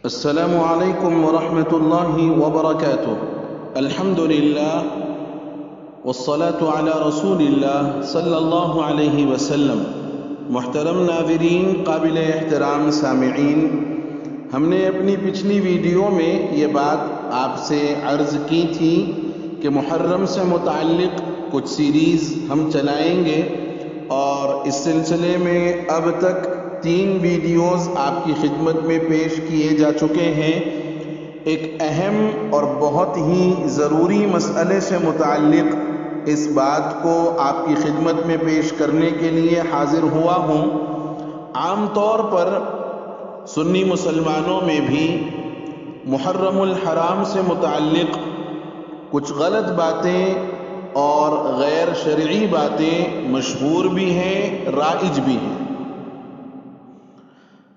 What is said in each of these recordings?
السلام علیکم ورحمۃ اللہ وبرکاتہ۔ الحمد للہ والصلاة علی رسول اللہ صلی اللہ علیہ وسلم۔ محترم ناظرین، قابل احترام سامعین، ہم نے اپنی پچھلی ویڈیو میں یہ بات آپ سے عرض کی تھی کہ محرم سے متعلق کچھ سیریز ہم چلائیں گے، اور اس سلسلے میں اب تک 3 ویڈیوز آپ کی خدمت میں پیش کیے جا چکے ہیں۔ ایک اہم اور بہت ہی ضروری مسئلے سے متعلق اس بات کو آپ کی خدمت میں پیش کرنے کے لیے حاضر ہوا ہوں۔ عام طور پر سنی مسلمانوں میں بھی محرم الحرام سے متعلق کچھ غلط باتیں اور غیر شرعی باتیں مشہور بھی ہیں، رائج بھی ہیں۔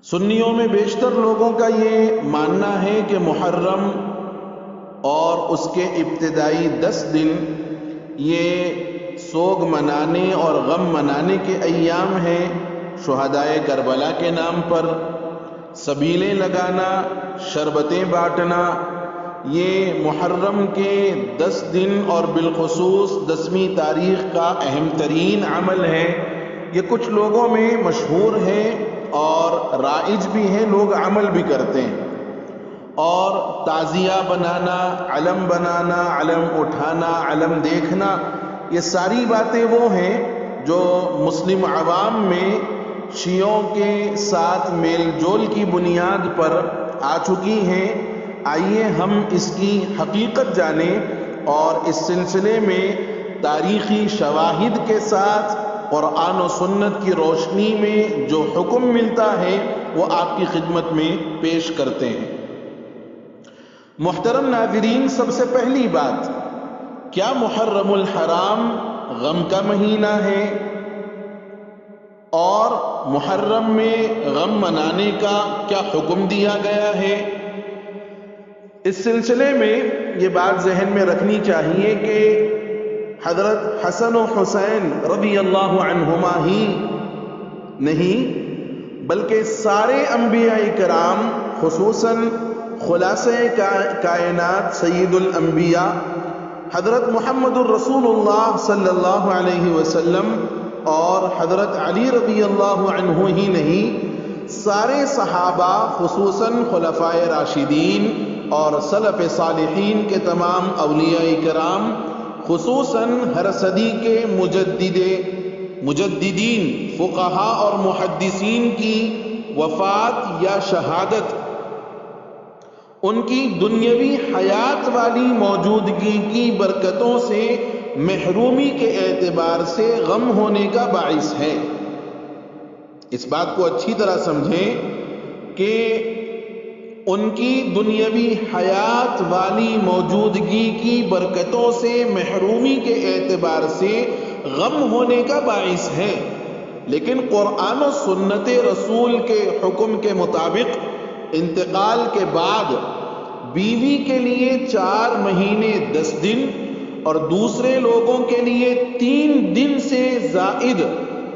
سنیوں میں بیشتر لوگوں کا یہ ماننا ہے کہ محرم اور اس کے ابتدائی 10 دن یہ سوگ منانے اور غم منانے کے ایام ہیں۔ شہدائے کربلا کے نام پر سبیلیں لگانا، شربتیں بانٹنا، یہ محرم کے 10 دن اور بالخصوص 10ویں تاریخ کا اہم ترین عمل ہے۔ یہ کچھ لوگوں میں مشہور ہے اور رائج بھی ہیں، لوگ عمل بھی کرتے ہیں۔ اور تعزیہ بنانا، علم بنانا، علم اٹھانا، علم دیکھنا، یہ ساری باتیں وہ ہیں جو مسلم عوام میں شیعوں کے ساتھ میل جول کی بنیاد پر آ چکی ہیں۔ آئیے ہم اس کی حقیقت جانیں اور اس سلسلے میں تاریخی شواہد کے ساتھ قرآن و سنت کی روشنی میں جو حکم ملتا ہے وہ آپ کی خدمت میں پیش کرتے ہیں۔ محترم ناظرین، سب سے پہلی بات، کیا محرم الحرام غم کا مہینہ ہے؟ اور محرم میں غم منانے کا کیا حکم دیا گیا ہے؟ اس سلسلے میں یہ بات ذہن میں رکھنی چاہیے کہ حضرت حسن و حسین رضی اللہ عنہما ہی نہیں بلکہ سارے انبیاء کرام، خصوصاً خلاصۂ کائنات سید الانبیاء حضرت محمد الرسول اللہ صلی اللہ علیہ وسلم اور حضرت علی رضی اللہ عنہ ہی نہیں، سارے صحابہ، خصوصاً خلفائے راشدین اور سلف صالحین کے تمام اولیاء کرام، خصوصاً ہر صدی کے مجددین، فقہاء اور محدثین کی وفات یا شہادت، ان کی دنیاوی حیات والی موجودگی کی برکتوں سے محرومی کے اعتبار سے غم ہونے کا باعث ہے۔ اس بات کو اچھی طرح سمجھیں کہ ان کی دنیاوی حیات والی موجودگی کی برکتوں سے محرومی کے اعتبار سے غم ہونے کا باعث ہے، لیکن قرآن و سنت رسول کے حکم کے مطابق انتقال کے بعد بیوی کے لیے 4 مہینے 10 دن اور دوسرے لوگوں کے لیے 3 دن سے زائد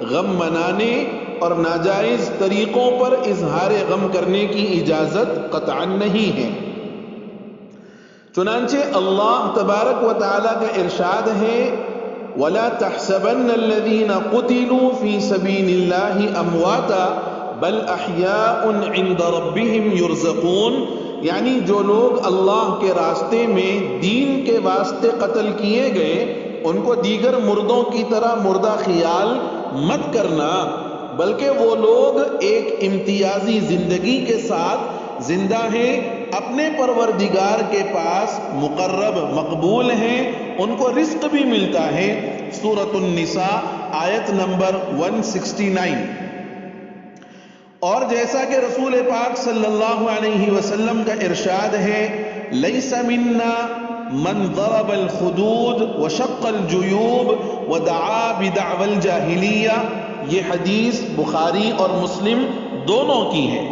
غم منانے اور ناجائز طریقوں پر اظہار غم کرنے کی اجازت قطعاً نہیں ہے۔ چنانچہ اللہ تبارک و تعالیٰ کا ارشاد ہے، وَلَا تَحْسَبَنَّ الَّذِينَ قُتِلُوا فِي سَبِيلِ اللَّهِ أَمْوَاتًا بَلْ أَحْيَاءٌ عِندَ رَبِّهِمْ يُرْزَقُونَ، یعنی جو لوگ اللہ کے راستے میں دین کے واسطے قتل کیے گئے ان کو دیگر مردوں کی طرح مردہ خیال مت کرنا، بلکہ وہ لوگ ایک امتیازی زندگی کے ساتھ زندہ ہیں، اپنے پروردگار کے پاس مقرب مقبول ہیں، ان کو رزق بھی ملتا ہے۔ سورۃ النساء آیت نمبر 169۔ اور جیسا کہ رسول پاک صلی اللہ علیہ وسلم کا ارشاد ہے، لیس منا من ضرب الخدود وشق الجیوب ودعا بدعوى الجاہلیہ، یہ حدیث بخاری اور مسلم دونوں کی ہے۔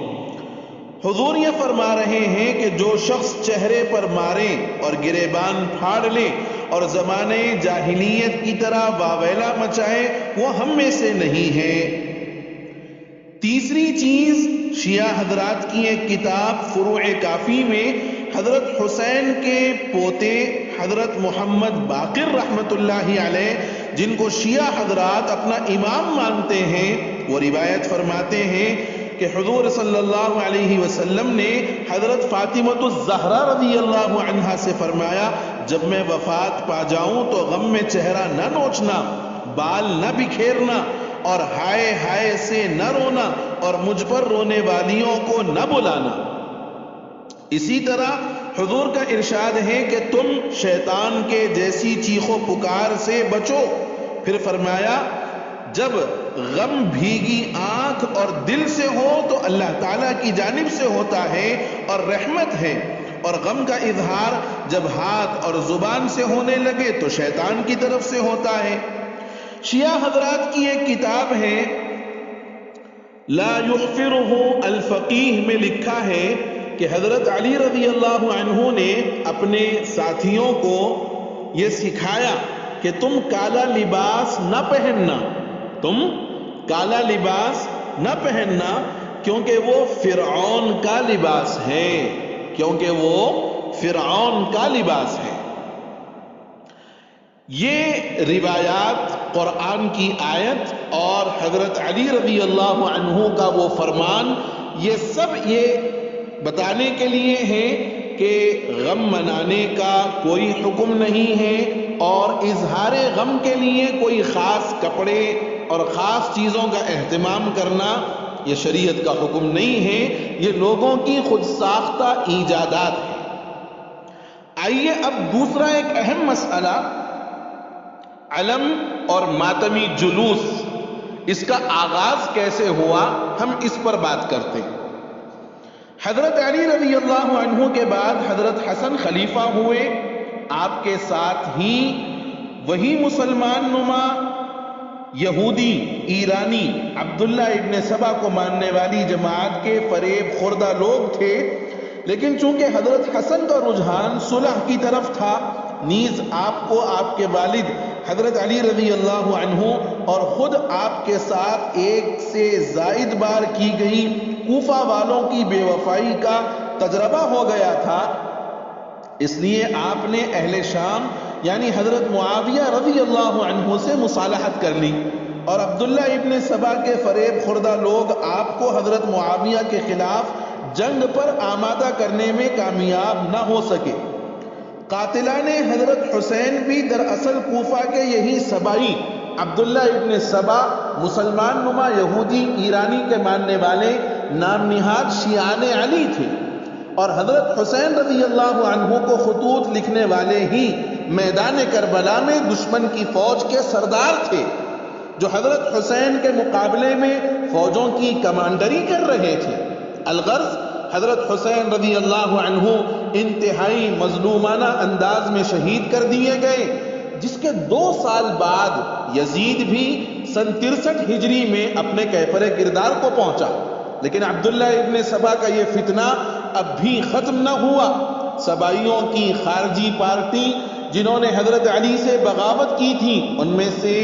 حضور یہ فرما رہے ہیں کہ جو شخص چہرے پر مارے اور گریبان پھاڑ لے اور زمانے جاہلیت کی طرح واویلا مچائے وہ ہم میں سے نہیں ہے۔ تیسری چیز شیعہ حضرات کی ایک کتاب فروع کافی میں حضرت حسین کے پوتے حضرت محمد باقر رحمت اللہ علیہ، جن کو شیعہ حضرات اپنا امام مانتے ہیں، وہ روایت فرماتے ہیں کہ حضور صلی اللہ علیہ وسلم نے حضرت فاطمہ الزہرا رضی اللہ عنہا سے فرمایا، جب میں وفات پا جاؤں تو غم میں چہرہ نہ نوچنا، بال نہ بکھیرنا اور ہائے ہائے سے نہ رونا اور مجھ پر رونے والیوں کو نہ بلانا۔ اسی طرح حضور کا ارشاد ہے کہ تم شیطان کے جیسی چیخ و پکار سے بچو۔ پھر فرمایا جب غم بھیگی آنکھ اور دل سے ہو تو اللہ تعالیٰ کی جانب سے ہوتا ہے اور رحمت ہے، اور غم کا اظہار جب ہاتھ اور زبان سے ہونے لگے تو شیطان کی طرف سے ہوتا ہے۔ شیعہ حضرات کی ایک کتاب ہے لا یغفرہ الفقیہ میں لکھا ہے کہ حضرت علی رضی اللہ عنہ نے اپنے ساتھیوں کو یہ سکھایا کہ تم کالا لباس نہ پہننا، تم کالا لباس نہ پہننا کیونکہ وہ فرعون کا لباس ہے، کیونکہ وہ فرعون کا لباس ہے۔ یہ روایات، قرآن کی آیت اور حضرت علی رضی اللہ عنہ کا وہ فرمان، یہ سب یہ بتانے کے لیے ہے کہ غم منانے کا کوئی حکم نہیں ہے، اور اظہار غم کے لیے کوئی خاص کپڑے اور خاص چیزوں کا اہتمام کرنا یہ شریعت کا حکم نہیں ہے، یہ لوگوں کی خود ساختہ ایجادات ہیں۔ آئیے اب دوسرا ایک اہم مسئلہ، علم اور ماتمی جلوس، اس کا آغاز کیسے ہوا، ہم اس پر بات کرتے ہیں۔ حضرت علی رضی اللہ عنہ کے بعد حضرت حسن خلیفہ ہوئے، آپ کے ساتھ ہی وہی مسلمان نما یہودی ایرانی عبداللہ ابن سبا کو ماننے والی جماعت کے فریب خوردہ لوگ تھے، لیکن چونکہ حضرت حسن کا رجحان صلح کی طرف تھا، نیز آپ کو آپ کے والد حضرت علی رضی اللہ عنہ اور خود آپ کے ساتھ ایک سے زائد بار کی گئی کوفہ والوں کی بے وفائی کا تجربہ ہو گیا تھا، اس لیے آپ نے اہل شام یعنی حضرت معاویہ رضی اللہ عنہ سے مصالحت کر لی، اور عبداللہ ابن سبا کے فریب خوردہ لوگ آپ کو حضرت معاویہ کے خلاف جنگ پر آمادہ کرنے میں کامیاب نہ ہو سکے۔ قاتلان حضرت حسین بھی دراصل کوفہ کے یہی سبائی عبداللہ ابن سبا مسلمان نما یہودی ایرانی کے ماننے والے نام نہاد شیعان علی تھے، اور حضرت حسین رضی اللہ عنہ کو خطوط لکھنے والے ہی میدان کربلا میں دشمن کی فوج کے سردار تھے، جو حضرت حسین کے مقابلے میں فوجوں کی کمانڈری کر رہے تھے۔ الغرض حضرت حسین رضی اللہ عنہ انتہائی مظلومانہ انداز میں شہید کر دیے گئے، جس کے 2 سال بعد یزید بھی سن 63 ہجری میں اپنے کیفر کردار کو پہنچا، لیکن عبداللہ ابن سبا کا یہ فتنہ اب بھی ختم نہ ہوا۔ سبائیوں کی خارجی پارٹی جنہوں نے حضرت علی سے بغاوت کی تھی، ان میں سے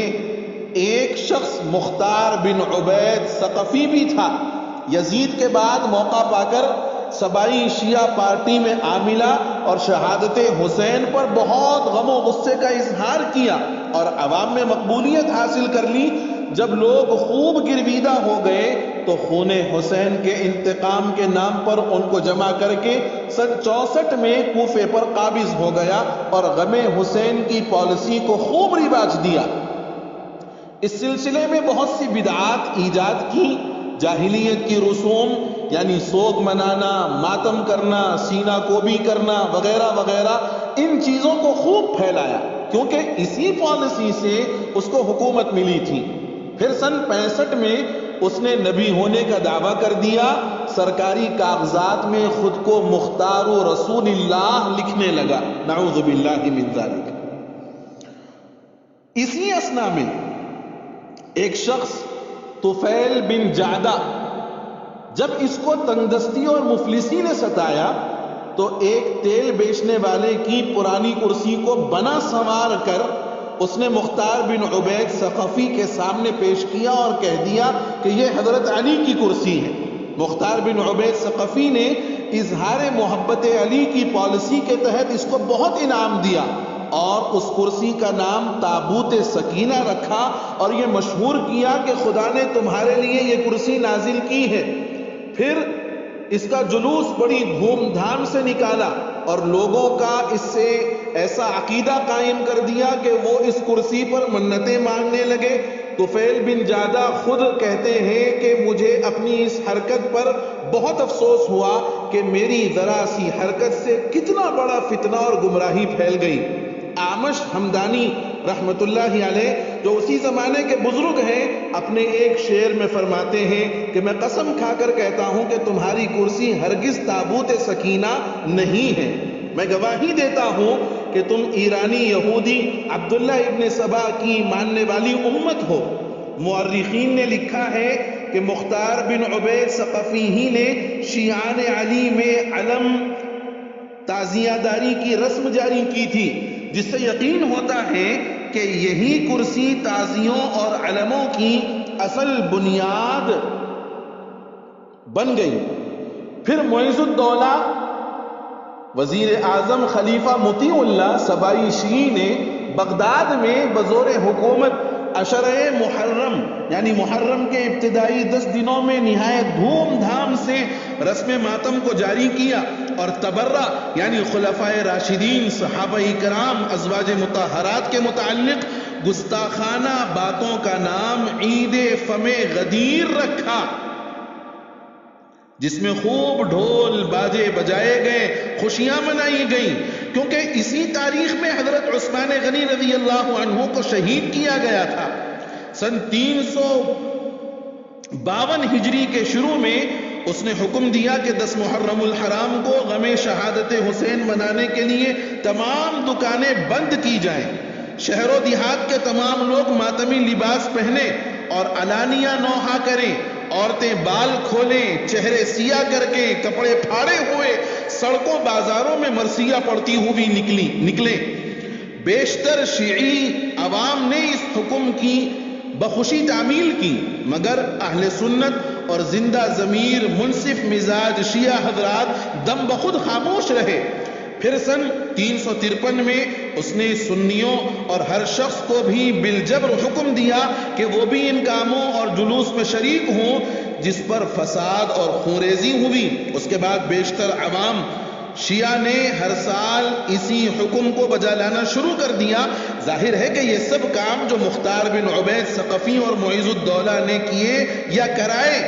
ایک شخص مختار بن عبید ثقفی بھی تھا۔ یزید کے بعد موقع پا کر سبائی شیعہ پارٹی میں آ ملا اور شہادت حسین پر بہت غم و غصے کا اظہار کیا اور عوام میں مقبولیت حاصل کر لی۔ جب لوگ خوب گرویدہ ہو گئے تو خون حسین کے انتقام کے نام پر ان کو جمع کر کے سن 64 میں کوفے پر قابض ہو گیا اور غم حسین کی پالیسی کو خوب رواج دیا۔ اس سلسلے میں بہت سی بدعات ایجاد کی، جاہلیت کی رسوم یعنی سوگ منانا، ماتم کرنا، سینہ کوبی کرنا وغیرہ وغیرہ، ان چیزوں کو خوب پھیلایا کیونکہ اسی پالیسی سے اس کو حکومت ملی تھی۔ پھر سن 65 میں اس نے نبی ہونے کا دعویٰ کر دیا، سرکاری کاغذات میں خود کو مختار رسول اللہ لکھنے لگا، نعوذ باللہ من ذالک۔ اسی اثنا میں ایک شخص طفیل بن جعدہ، جب اس کو تنگدستی اور مفلسی نے ستایا تو ایک تیل بیچنے والے کی پرانی کرسی کو بنا سنوار کر اس نے مختار بن عبید ثقفی کے سامنے پیش کیا اور کہہ دیا کہ یہ حضرت علی کی کرسی ہے۔ مختار بن عبید ثقفی نے اظہار محبت علی کی پالیسی کے تحت اس کو بہت انعام دیا اور اس کرسی کا نام تابوت سکینہ رکھا اور یہ مشہور کیا کہ خدا نے تمہارے لیے یہ کرسی نازل کی ہے۔ پھر اس کا جلوس بڑی دھوم دھام سے نکالا اور لوگوں کا اس سے ایسا عقیدہ قائم کر دیا کہ وہ اس کرسی پر منتیں مانگنے لگے۔ طفیل بن جادہ خود کہتے ہیں کہ مجھے اپنی اس حرکت پر بہت افسوس ہوا کہ میری ذرا سی حرکت سے کتنا بڑا فتنہ اور گمراہی پھیل گئی۔ اعمش حمدانی رحمت اللہ علیہ جو اسی زمانے کے بزرگ ہیں اپنے ایک شعر میں فرماتے ہیں کہ میں قسم کھا کر کہتا ہوں کہ تمہاری کرسی ہرگز تابوت سکینہ نہیں ہے۔ میں گواہی دیتا ہوں کہ تم ایرانی یہودی عبداللہ ابن سبا کی ماننے والی امت ہو۔ مورخین نے لکھا ہے کہ مختار بن عبید ثقفی ہی نے شیعان علی میں علم تعزیہ داری کی رسم جاری کی تھی، جس سے یقین ہوتا ہے کہ یہی کرسی تعزیوں اور علموں کی اصل بنیاد بن گئی۔ پھر معیز الدولہ وزیر اعظم خلیفہ مطیع اللہ سبائی شیعی نے بغداد میں بزور حکومت عشرہ محرم یعنی محرم کے ابتدائی 10 دنوں میں نہایت دھوم دھام سے رسم ماتم کو جاری کیا اور تبرہ یعنی خلفائے راشدین صحابہ کرام ازواج مطہرات کے متعلق گستاخانہ باتوں کا نام عید فم غدیر رکھا، جس میں خوب ڈھول باجے بجائے گئے، خوشیاں منائی گئیں، کیونکہ اسی تاریخ میں حضرت عثمان غنی رضی اللہ عنہ کو شہید کیا گیا تھا۔ سن 352 ہجری کے شروع میں اس نے حکم دیا کہ 10 محرم الحرام کو غم شہادت حسین منانے کے لیے تمام دکانیں بند کی جائیں، شہر و دیہات کے تمام لوگ ماتمی لباس پہنے اور علانیہ نوحہ کریں، عورتیں بال کھولیں، چہرے سیاہ کر کے، کپڑے پھاڑے ہوئے سڑکوں بازاروں میں مرثیہ پڑھتی ہوئی نکلیں۔ بیشتر شیعی عوام نے اس حکم کی بخوشی تعمیل کی، مگر اہل سنت اور زندہ ضمیر منصف مزاج شیعہ حضرات دم بخود خاموش رہے۔ پھر سن 353 میں اس نے سنیوں اور ہر شخص کو بھی بالجبر حکم دیا کہ وہ بھی ان کاموں اور جلوس میں شریک ہوں جس پر فساد اور خونریزی ہوئی۔ اس کے بعد بیشتر عوام شیعہ نے ہر سال اسی حکم کو بجا لانا شروع کر دیا۔ ظاہر ہے کہ یہ سب کام جو مختار بن عبید ثقفی اور معیز الدولہ نے کیے یا کرائے،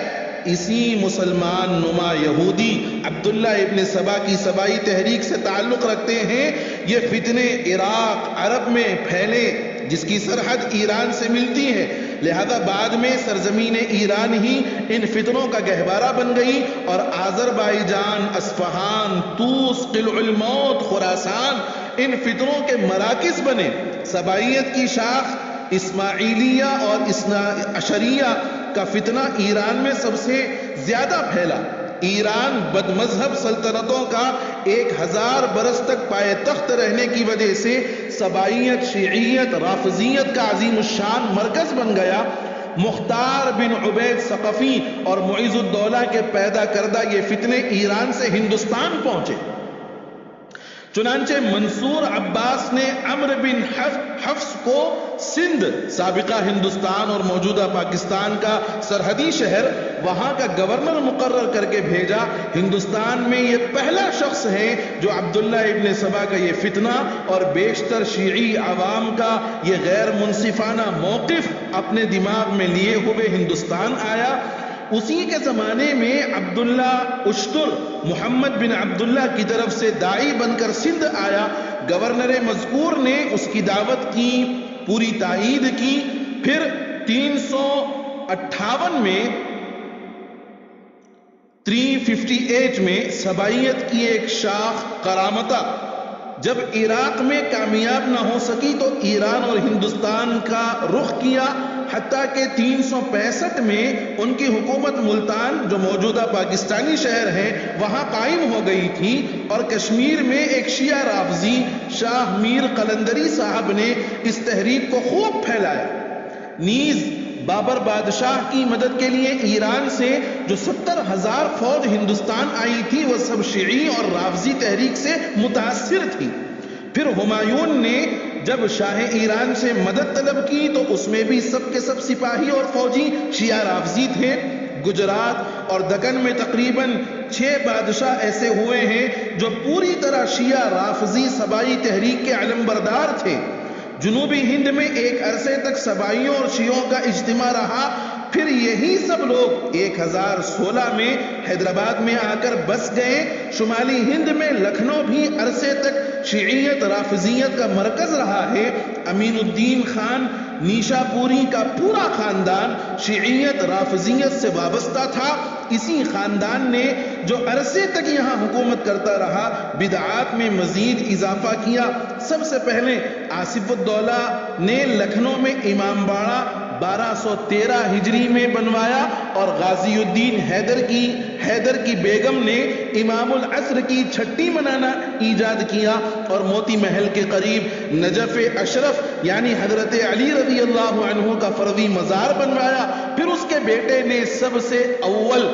اسی مسلمان نما یہودی عبداللہ ابن سبا کی سبائی تحریک سے تعلق رکھتے ہیں۔ یہ فتنے عراق عرب میں پھیلے جس کی سرحد ایران سے ملتی ہے، لہذا بعد میں سرزمین ایران ہی ان فتنوں کا گہوارہ بن گئی اور آذربائیجان، اصفہان، طوس، قلع الموت، خراسان ان فتنوں کے مراکز بنے۔ سبائیت کی شاخ اسماعیلیہ اور اثنا عشریہ کا فتنہ ایران میں سب سے زیادہ پھیلا۔ ایران بد مذہب سلطنتوں کا 1000 برس تک پائے تخت رہنے کی وجہ سے سبائیت، شیعیت، رافضیت کا عظیم الشان مرکز بن گیا۔ مختار بن عبید ثقفی اور معیز الدولہ کے پیدا کردہ یہ فتنے ایران سے ہندوستان پہنچے۔ چنانچہ منصور عباس نے عمرو بن حفص کو سندھ، سابقہ ہندوستان اور موجودہ پاکستان کا سرحدی شہر، وہاں کا گورنر مقرر کر کے بھیجا۔ ہندوستان میں یہ پہلا شخص ہے جو عبداللہ ابن سبا کا یہ فتنہ اور بیشتر شیعی عوام کا یہ غیر منصفانہ موقف اپنے دماغ میں لیے ہوئے ہندوستان آیا۔ اسی کے زمانے میں عبداللہ اشتر محمد بن عبداللہ کی طرف سے داعی بن کر سندھ آیا۔ گورنر مذکور نے اس کی دعوت کی، پوری تائید کی۔ پھر 358 میں 358 میں سبائیت کی ایک شاخ کرامتہ جب عراق میں کامیاب نہ ہو سکی تو ایران اور ہندوستان کا رخ کیا، حتیٰ کہ 365 میں ان کی حکومت ملتان جو موجودہ پاکستانی شہر ہے وہاں قائم ہو گئی تھی، اور کشمیر میں ایک شیعہ رافضی شاہ میر قلندری صاحب نے اس تحریک کو خوب پھیلایا۔ نیز بابر بادشاہ کی مدد کے لیے ایران سے جو 70,000 فوج ہندوستان آئی تھی وہ سب شیعی اور رافضی تحریک سے متاثر تھی۔ پھر ہمایون نے جب شاہ ایران سے مدد طلب کی تو اس میں بھی سب کے سب سپاہی اور فوجی شیعہ رافضی تھے۔ گجرات اور دکن میں تقریباً 6 بادشاہ ایسے ہوئے ہیں جو پوری طرح شیعہ رافضی سبائی تحریک کے علمبردار تھے۔ جنوبی ہند میں ایک عرصے تک سبائیوں اور شیعوں کا اجتماع رہا، پھر یہی سب لوگ 1016 میں حیدرآباد میں آ کر بس گئے۔ شمالی ہند میں لکھنؤ بھی عرصے تک شیعیت رافضیت کا مرکز رہا ہے۔ امین الدین خان نیشا پوری کا پورا خاندان شیعیت رافضیت سے وابستہ تھا۔ اسی خاندان نے جو عرصے تک یہاں حکومت کرتا رہا بدعات میں مزید اضافہ کیا۔ سب سے پہلے آصف الدولہ نے لکھنؤ میں امام باڑہ 1213 ہجری میں بنوایا اور غازی الدین حیدر کی بیگم نے امام العصر کی چھٹی منانا ایجاد کیا اور موتی محل کے قریب نجف اشرف یعنی حضرت علی رضی اللہ عنہ کا فرضی مزار بنوایا۔ پھر اس کے بیٹے نے سب سے اول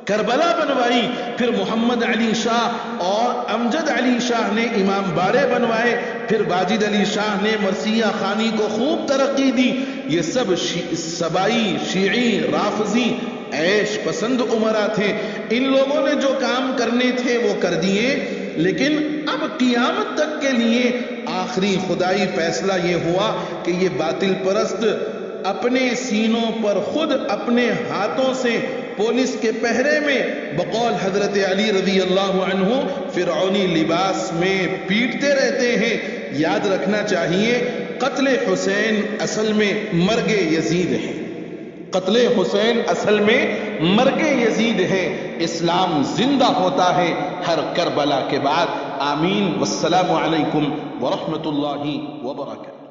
کربلا بنوائی، پھر محمد علی شاہ اور امجد علی شاہ نے امام باڑے بنوائے، پھر واجد علی شاہ نے مرثیہ خانی کو خوب ترقی دی۔ یہ سب سبائی شیعی رافضی عیش پسند امراء تھے۔ ان لوگوں نے جو کام کرنے تھے وہ کر دیے، لیکن اب قیامت تک کے لیے آخری خدائی فیصلہ یہ ہوا کہ یہ باطل پرست اپنے سینوں پر خود اپنے ہاتھوں سے پولیس کے پہرے میں بقول حضرت علی رضی اللہ عنہ فرعونی لباس میں پیٹتے رہتے ہیں۔ یاد رکھنا چاہیے قتل حسین اصل میں مرگ یزید ہے، قتل حسین اصل میں مرگ یزید ہے۔ اسلام زندہ ہوتا ہے ہر کربلا کے بعد۔ آمین۔ والسلام علیکم ورحمۃ اللہ وبرکاتہ۔